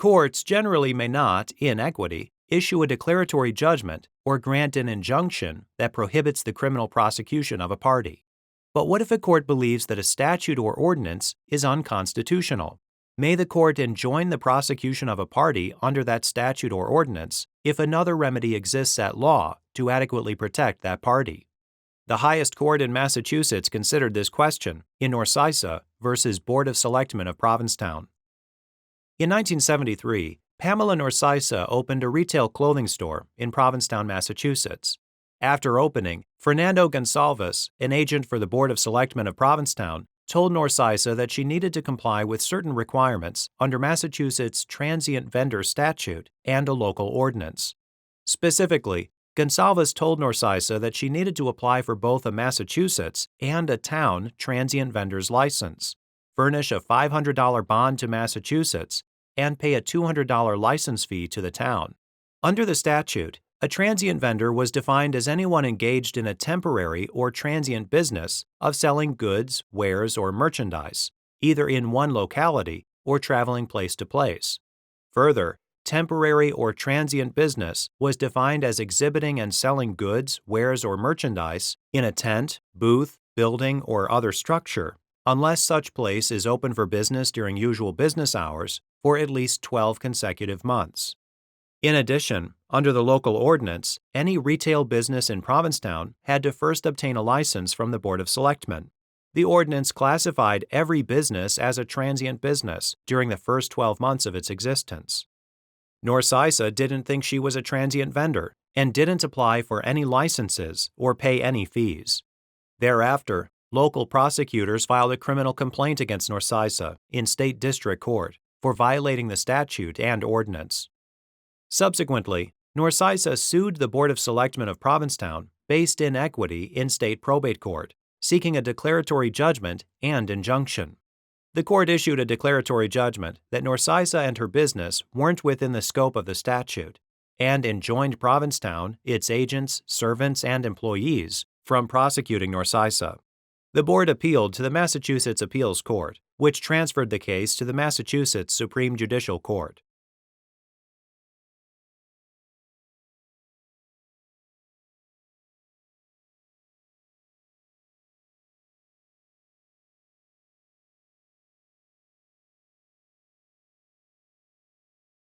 Courts generally may not, in equity, issue a declaratory judgment or grant an injunction that prohibits the criminal prosecution of a party. But what if a court believes that a statute or ordinance is unconstitutional? May the court enjoin the prosecution of a party under that statute or ordinance if another remedy exists at law to adequately protect that party. The highest court in Massachusetts considered this question in Norcisa v. Board of Selectmen of Provincetown. In 1973, Pamela Norcisa opened a retail clothing store in Provincetown, Massachusetts. After opening, Fernando Gonçalves, an agent for the Board of Selectmen of Provincetown, told Norcisa that she needed to comply with certain requirements under Massachusetts' transient vendor statute and a local ordinance. Specifically, Gonçalves told Norcisa that she needed to apply for both a Massachusetts and a town transient vendor's license, furnish a $500 bond to Massachusetts, and pay a $200 license fee to the town. Under the statute, a transient vendor was defined as anyone engaged in a temporary or transient business of selling goods, wares, or merchandise, either in one locality or traveling place to place. Further, temporary or transient business was defined as exhibiting and selling goods, wares, or merchandise in a tent, booth, building, or other structure, unless such place is open for business during usual business hours for at least 12 consecutive months. In addition, under the local ordinance, any retail business in Provincetown had to first obtain a license from the Board of Selectmen. The ordinance classified every business as a transient business during the first 12 months of its existence. Norcisa didn't think she was a transient vendor and didn't apply for any licenses or pay any fees. Thereafter, local prosecutors filed a criminal complaint against Norcisa in state district court for violating the statute and ordinance. Subsequently, Norcisa sued the Board of Selectmen of Provincetown based in equity in state probate court, seeking a declaratory judgment and injunction. The court issued a declaratory judgment that Norcisa and her business weren't within the scope of the statute, and enjoined Provincetown, its agents, servants, and employees from prosecuting Norcisa. The board appealed to the Massachusetts Appeals Court, which transferred the case to the Massachusetts Supreme Judicial Court.